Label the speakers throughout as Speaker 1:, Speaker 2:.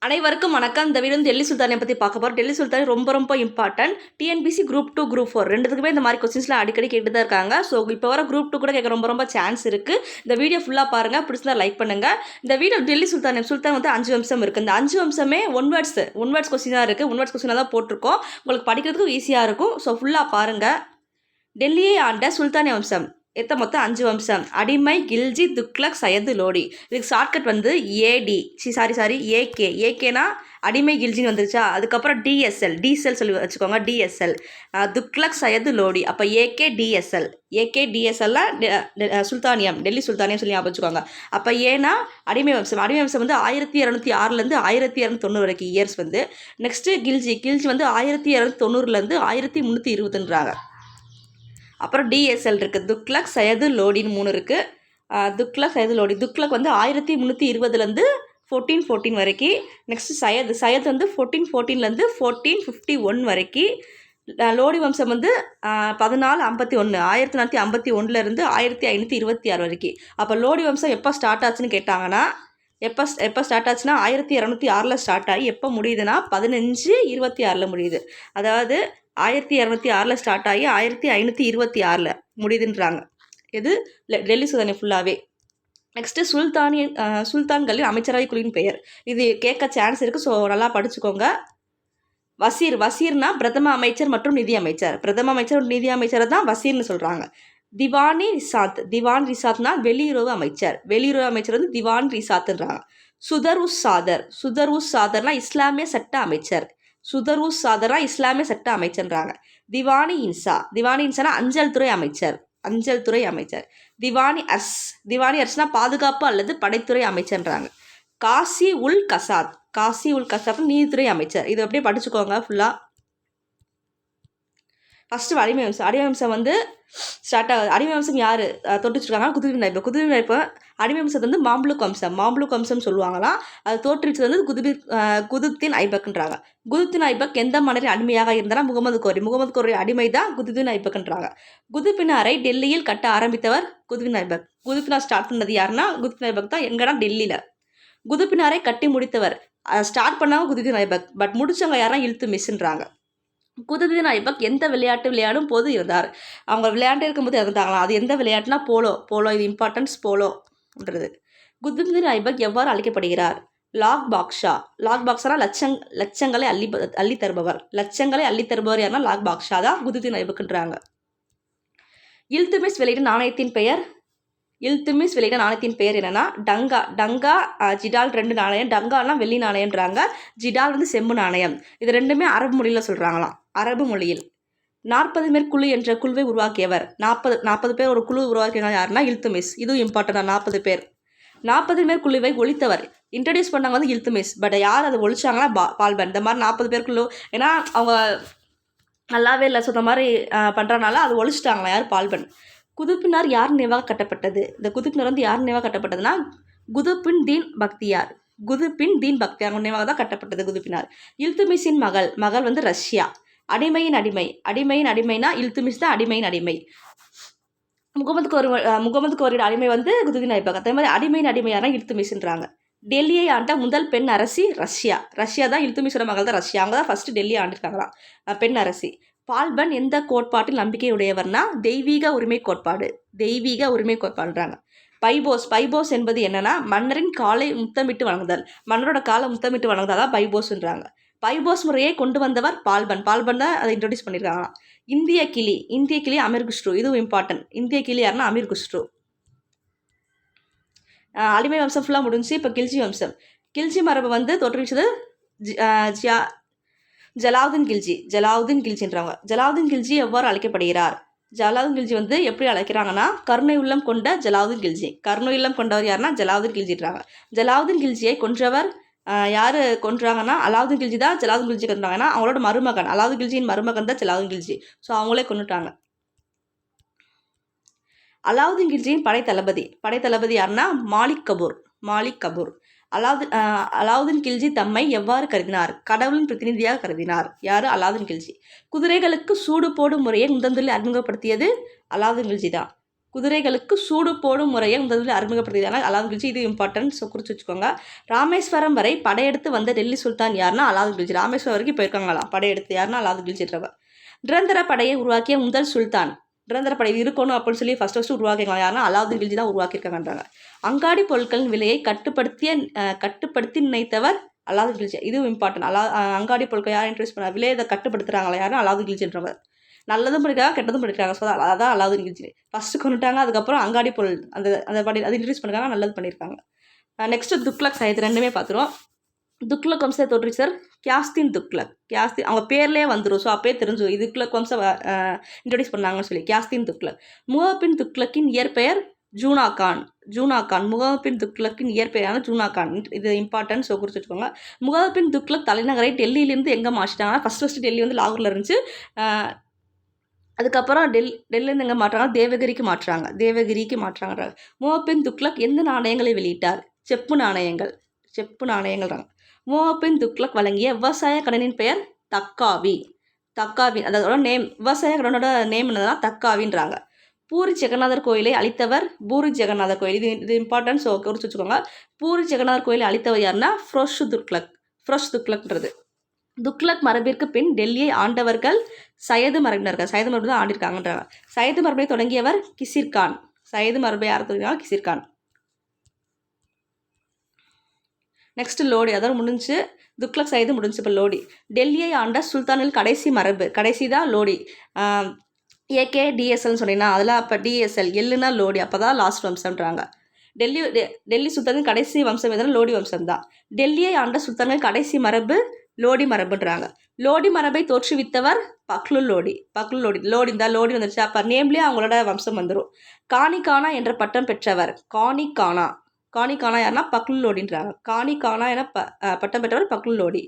Speaker 1: அனைவருக்கும் வணக்கம். இந்த வீடியோ டெல்லி சுல்தானை பற்றி பார்க்க போகிறோம். டெல்லி சுல்தானே ரொம்ப இம்பார்ட்டன்ட். டிஎன்பிசி குரூப் 2 குரூப் 4 ரெண்டுத்துக்குமே இந்த மாதிரி கொஸ்டின்ஸ்லாம் அடிக்கடி கேட்டு தான் இருக்காங்க. ஸோ இப்போ வர குரூப் 2 கூட கேட்க ரொம்ப சான்ஸ் இருக்குது. இந்த வீடியோ ஃபுல்லாக பாருங்கள், பிடிச்சிருந்தா லைக் பண்ணுங்கள். இந்த வீடியோ டெல்லி சுல்தான் வந்து 5 அம்சம் இருக்குது. இந்த 5 அம்சமே ஒன் வேர்ட்ஸ் கொஸ்டினாக இருக்குது. ஒன் வேர்ட்ஸ் கொஸ்டினாக தான் போட்டிருக்கோம். உங்களுக்கு படிக்கிறதுக்கும் ஈஸியாக இருக்கும். ஸோ ஃபுல்லாக பாருங்கள். டெல்லியை ஆண்ட சுல்தானி வம்சம் மொத்தம் 5 வம்சம். அடிமை, கில்ஜி, துக்ளக், சையது, லோடி. இதுக்கு ஷார்ட்கட் வந்து ஏடி ஏகே. ஏகேனா அடிமை, கில்ஜின்னு வந்துருச்சா. அதுக்கப்புறம் டிஎஸ்எல் சொல்லி வச்சுக்கோங்க. டிஎஸ்எல் துக்ளக், சையது, லோடி. அப்போ ஏகே டிஎஸ்எல்லாம் சுல்தானியம், டெல்லி சுல்தானியம் சொல்லி ஞாபகம் வச்சுக்கோங்க. அப்போ ஏன்னா அடிமை வம்சம் வந்து 1206 1290 வரைக்கும் இயர்ஸ் வந்து. நெக்ஸ்ட்டு கில்ஜி வந்து 1290 1320ன்றாங்க. அப்புறம் டிஎஸ்எல் இருக்குது. துக்ளக், சையது, லோடின்னு 3 இருக்குது. துக்ளக், சையது, லோடி. துக்ளக் வந்து 1320 1414 வரைக்கும். நெக்ஸ்ட்டு சையது வந்து 1414 1451 வரைக்கும். லோடி வம்சம் வந்து 1451 1451 1526 வரைக்கும். அப்போ லோடி வம்சம் எப்போ ஸ்டார்ட் ஆச்சுன்னு கேட்டாங்கன்னா, எப்போ ஸ்டார்ட் ஆச்சுன்னா 1206 ஸ்டார்ட் ஆகி எப்போ முடியுதுன்னா 1526 முடியுது. அதாவது 1206 ஸ்டார்ட் ஆகி 1526 முடியுதுன்றாங்க. இது டெல்லி சுல்தானே ஃபுல்லாகவே. நெக்ஸ்ட்டு சுல்தான்களின் அமைச்சரவை குழுவின் பெயர். இது கேட்க சான்ஸ் இருக்குது. ஸோ நல்லா படிச்சுக்கோங்க. வசீர்னா பிரதம அமைச்சர் மற்றும் நிதி அமைச்சர். பிரதம அமைச்சர் நிதி அமைச்சரை தான் வசீர்னு சொல்கிறாங்க. திவான் ரிசாத்னா வெளியுறவு அமைச்சர். வெளியுறவு அமைச்சர் வந்து திவான் ரிசாத்ன்றாங்க. சுதர் சாதர்னா இஸ்லாமிய சட்ட அமைச்சர். இஸ்லாமிய சட்ட அமைச்சர்ன்றாங்க. திவானி இன்சானா அஞ்சல் துறை அமைச்சர். திவானி அர்ஸ்னா பாதுகாப்பு அல்லது படைத்துறை அமைச்சர்ன்றாங்க. காசி உல் கசாத் நீதித்துறை அமைச்சர். இதை அப்படியே படிச்சுக்கோங்க ஃபுல்லாக. ஃபஸ்ட்டு அடிமை வம்சம் வந்து ஸ்டார்ட் ஆகுது. அடிமை வம்சம் யார் தோற்றுச்சிருக்காங்க? குதுபின் ஐபக். அடிமை வம்சத்தை வந்து மாம்லுக் வம்சம் சொல்லுவாங்களாம். அது தோற்றுவிச்சது வந்து குதுப்தீன் ஐபக்ன்றாங்க. குதுப்தீன் ஐபக் எந்த மன்னரின் அடிமையாக இருந்தாலும் முகமது கோரி அடிமை தான் குதுப்தீன் ஐபக்ன்றாங்க. குதுப்பினாரை டெல்லியில் கட்ட ஆரம்பித்தவர் குதுப்தீன் ஐபக். குதுப்பினார் ஸ்டார்ட் பண்ணது யாருன்னா குதுப்தீன் ஐபக் தான். எங்கன்னா டெல்லியில். குதுப்பினாரை கட்டி முடித்தவர் ஸ்டார்ட் பண்ணாமல் குதுப்தீன் ஐபக். பட் முடிச்சவங்க யாருன்னா இல்துட்மிஷ்ன்றாங்க. குதுப்தீன் ஐபக் எந்த விளையாட்டு விளையாடும் போது இருந்தார்? அவங்க விளையாண்டு இருக்கும்போது இறந்தாங்களாம். அது எந்த விளையாட்டுனா போலோ. இது இம்பார்ட்டன்ஸ் போலோன்றது. குதுப்தீன் ஐபக் எவ்வாறு அழைக்கப்படுகிறார்? லாக் பாக்ஷா லட்சங்களை அள்ளி தருபவர் யாருன்னா லாக் பாக்ஷா தான் குதுப்தீன் ஐபக்ன்றாங்க. இல்துட்மிஷ் வெளியிட்ட நாணயத்தின் பெயர் என்னன்னா டங்கா ஜிடால் 2 நாணயம். டங்காலாம் வெள்ளி நாணயம்ன்றாங்க. ஜிடால் வந்து செம்பு நாணயம். இது ரெண்டுமே அரபு மொழியில் சொல்கிறாங்களாம். அரபு மொழியில் 40 பேர் குழு என்ற குழுவை உருவாக்கியவர். 40 பேர் ஒரு குழு உருவாக்கியவர் யாருன்னா இல்துட்மிஷ். இதுவும் இம்பார்ட்டன்ட். 40 பேர் குழுவை ஒழித்தவர் இன்ட்ரடியூஸ் பண்ணாங்க வந்து இல்துட்மிஷ். பட் யார் அதை ஒழிச்சாங்கன்னா பால்பன். இந்த மாதிரி 40 பேர் குழு, ஏன்னா அவங்க நல்லாவே இல்லை. ஸோ இந்த மாதிரி பண்ணுறனால அது ஒழிச்சிட்டாங்களா யார்? பால்பன். குதுப்பினார் யார் நினைவாக கட்டப்பட்டது? இந்த குதுப்பினார் வந்து யார் நினைவாக கட்டப்பட்டதுன்னா குதுப்பின் தீன் பக்தியார் நினைவாக தான் கட்டப்பட்டது குதுப்பினார். இல்துட்மிஷின் மகள் வந்து ரஷ்யா. அடிமையின் அடிமைனா இல்துட்மிஷ் தான் அடிமையின் அடிமை. முகமது கோரியோட அடிமை வந்து குதுப்தீன் ஐபக். அதே மாதிரி அடிமையின் அடிமையானா இல்துட்மிஷ்ன்றாங்க. டெல்லியை ஆண்ட முதல் பெண் அரசி ரஷ்யா தான். இல்துட்மிஷோட மகள் தான் ரஷ்யா. அவங்க தான் ஃபர்ஸ்ட் டெல்லியை ஆண்டிருக்காங்களாம், பெண் அரசி. பால்பன் எந்த கோட்பாட்டில் நம்பிக்கை உடையவர்னா தெய்வீக உரிமை கோட்பாடுன்றாங்க. பைபோஸ் என்பது என்னன்னா மன்னரின் காலை முத்தமிட்டு வணங்குதல். மன்னரோட காலை முத்தமிட்டு வணங்குதல் பைபோஸ்ன்றாங்க. பைபோஸ் முறையை கொண்டு வந்தவர் பால்பன் தான் அதை இன்ட்ரோடியூஸ் பண்ணியிருக்காங்க. இந்திய கிளி அமீர் குஸ்ரு. இதுவும் இம்பார்ட்டன்ட். இந்திய கிளி யாருன்னா அமீர் குஸ்ரு. அடிமை வம்சம் ஃபுல்லாக முடிஞ்சு. இப்போ கில்ஜி மரபு வந்து தோற்றுவிச்சது ஜலாவுதீன் கில்ஜின்றாங்க. ஜலாவுதீன் கில்ஜி எவ்வாறு அழைக்கப்படுகிறார்? ஜலாவுதீன் கில்ஜி வந்து எப்படி அழைக்கிறாங்கன்னா கருணை உள்ளம் கொண்ட ஜலாவுதீன் கில்ஜி. கருணை உள்ளம் கொண்டவர் யாருன்னா ஜலாவுதீன் கில்ஜின்றாங்க. ஜலாவுதீன் கில்ஜியை கொன்றவர் யார் கொன்றாங்கன்னா அலாவுதீன் கில்ஜி தான். ஜலாவுதீன் கில்ஜி கொண்டாங்கன்னா அவங்களோட மருமகன், அலாவுதீன் கில்ஜியின் மருமகன் தான் ஜலாவுதீன் கில்ஜி. ஸோ அவங்களே கொண்டுட்டாங்க. அலாவுதீன் கில்ஜியின் படைத்தளபதி யாருன்னா மாலிக் கபூர். அலாவுதீன் கில்ஜி தம்மை எவ்வாறு கருதினார்? கடவுளின் பிரதிநிதியாக கருதினார். யார்? அலாவுதீன் கில்ஜி. குதிரைகளுக்கு சூடு போடும் முறையை முதலில் அறிமுகப்படுத்தியது அலாவுதீன் கில்ஜி தான். குதிரைகளுக்கு சூடு போடும் முறையை முதலில் அறிமுகப்படுத்தியதான அலாவுதீன் கில்ஜி. இது இம்பார்ட்டன்ட், ஸோ குறித்து வச்சுக்கோங்க. ராமேஸ்வரம் வரை படையெடுத்து வந்த டெல்லி சுல்தான் யாருன்னா அலாவுதீன் கில்ஜி. ராமேஸ்வரம் வரைக்கும் போயிருக்காங்களாம் படையெடுத்து, யாருன்னா அலாவுதீன் கில்ஜின்றவர். நிரந்தர படையை உருவாக்கிய முதல் சுல்தான், நிரந்தர படை இருக்கணும் அப்படின்னு சொல்லி ஃபஸ்ட்டு உருவாக்கிருக்காங்க யாருன்னா அலாவுதீன் கில்ஜி தான் உருவாக்கியிருக்காங்கன்றாங்க. அங்காடி பொருட்களின் விலையை கட்டுப்படுத்தி நினைத்தவர் அலாவுதீன் கில்ஜி. இதுவும் இம்பார்ட்டன்ட். அங்காடி பொருட்கள் யார் இன்ட்ரடியூஸ் பண்ண விலையை இதை கட்டுப்படுத்துறாங்களா யாருன்னா அலாவுதீன் கில்ஜின்றவர். நல்லதும் படிக்கிறாங்க கெட்டதும் படிக்கிறாங்க. ஸோ அதான் அலாவுதீன் கில்ஜி. ஃபஸ்ட்டு கொண்டுட்டாங்க, அதுக்கப்புறம் அங்காடி பொருள் அந்த படி அது இன்ட்ரடியூஸ் பண்ணிருக்காங்க, நல்லது பண்ணியிருக்காங்க. நெக்ஸ்ட்டு துக்ளக் சையத் ரெண்டுமே பார்த்துருவோம். துக்ளக் வம்சத்தை தோற்றுவிச்சார் கியாஸ்தீன் துக்ளக். அவங்க பேர்லேயே வந்துடும், ஸோ அப்பயே தெரிஞ்சு இது துக்ளக் வம்சம் இன்ட்ரடியூஸ் பண்ணாங்கன்னு சொல்லி. கியாஸ்தீன் துக்ளக். முகமது பின் துக்ளக்கின் இயற்பெயர் ஜூனா கான். முகமது பின் துக்ளக்கின் இயற்பெயரான ஜூனா கான். இது இம்பார்ட்டன்ட், ஸோ குறித்து வச்சுக்கோங்க. முகமது பின் துக்ளக் தலைநகரை டெல்லியிலேருந்து எங்கே மாற்றிட்டாங்கன்னா ஃபஸ்ட்டு டெல்லி வந்து லாகூரில் இருந்துச்சு. அதுக்கப்புறம் டெல்லியிலேருந்து எங்கே மாற்றுறாங்க, தேவகிரிக்கு மாற்றுறாங்க. முகமது பின் துக்ளக் எந்த நாணயங்களை வெளியிட்டார்? செப்பு நாணயங்கள்றாங்க. முகமது பின் துக்ளக் வழங்கிய விவசாய கடனின் பெயர் தக்காவி. அதோட நேம், விவசாய கடனோட நேம் என்னதுன்னா தக்காவின்றாங்க. பூரி ஜெகநாதர் கோயிலை அழித்தவர் பூரி ஜெகநாதர் கோயில். இது இம்பார்ட்டன்ட், ஸோ குறித்து வச்சுக்கோங்க. பூரி ஜெகநாதர் கோயிலை அழித்தவர் யாருன்னா ஃப்ரோஷ் துக்ளக்ன்றது. துக்ளக் மரபிற்கு பின் டெல்லியை ஆண்டவர்கள் சையது மரபினர்கள். சையது மரபு தான் ஆண்டிருக்காங்கன்றாங்க. சையது மரபை தொடங்கியவர் கிசிர்கான். சையது மரபை யார் தொடங்கினாங்க? கிசிர்கான். நெக்ஸ்ட் லோடி, அதாவது முடிஞ்சு துக்ளக் சையது முடிஞ்சு. இப்போ லோடி. டெல்லியை ஆண்ட சுல்தானில் கடைசி தான் லோடி. ஏகே டிஎஸ்எல்னு சொன்னீங்கன்னா அதில் அப்போ டிஎஸ்எல் எல்லுனா லோடி, அப்போ தான் லாஸ்ட் வம்சம்ன்றாங்க. டெல்லி சுல்தானின் கடைசி வம்சம் எதுனா லோடி வம்சம் தான். டெல்லியை ஆண்ட சுல்தானின் கடைசி மரபு லோடி மரபுன்றாங்க. லோடி மரபை தோற்றுவித்தவர் பக்லுல் லோடி. இந்த லோடி வந்துருச்சு, அப்போ நேம்லேயே அவங்களோட வம்சம் வந்துடும். கானா என்ற பட்டம் பெற்றவர் கானா யாருன்னா பக்லுல் லோடின்றாங்க. கானா என பட்டம் பெற்றவர் பக்லுல் லோடி.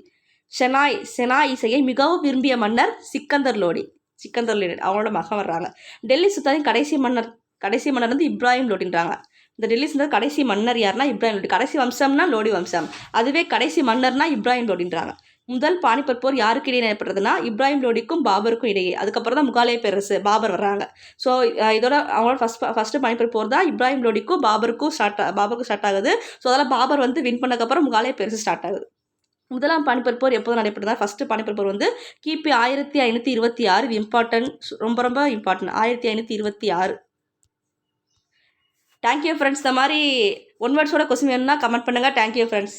Speaker 1: செனாய் இசையை மிகவும் விரும்பிய மன்னர் சிக்கந்தர் லோடி. அவங்களோட மகன் வர்றாங்க. டெல்லி சுல்தானின் கடைசி மன்னர் வந்து இப்ராஹிம் லோடின்றாங்க. இந்த டெல்லி சுல்தான் கடைசி மன்னர் யாருன்னா இப்ராஹிம் லோடி. கடைசி வம்சம்னா லோடி வம்சம், அதுவே கடைசி மன்னர்னா இப்ராஹிம் லோடின்றாங்க. முதல் பானிபட் போர் யாருக்கு இடையே ஏற்படுறதுன்னா இப்ராஹிம் லோடிக்கும் பாபருக்கும் இடையே. அதுக்கப்புறம் தான் முகாலய பேரரசு பாபர் வர்றாங்க. ஸோ இதோட அவங்களோட ஃபஸ்ட்டு பானிபட் போர் தான் இப்ராஹிம் லோடிக்கும் பாபருக்கும் ஸ்டார்ட் ஆகுது. ஸோ அதெல்லாம் பாபர் வந்து வின் பண்ணக்கப்புறம் முகாலய பேரரசு ஸ்டார்ட் ஆகுது. முதலாம் பானிபட் போர் எப்போது நடைபெற்றதா? ஃபஸ்ட்டு பானிபட் போர் வந்து கிபி 1526. இது இம்பார்ட்டன்ட், ரொம்ப இம்பார்ட்டன்ட். 1526. Thank you friends. இந்த மாதிரி ஒன் வேர்ட்ஸோட கொஸ்டின் வேணும்னா கமெண்ட் பண்ணுங்கள். Thank you friends.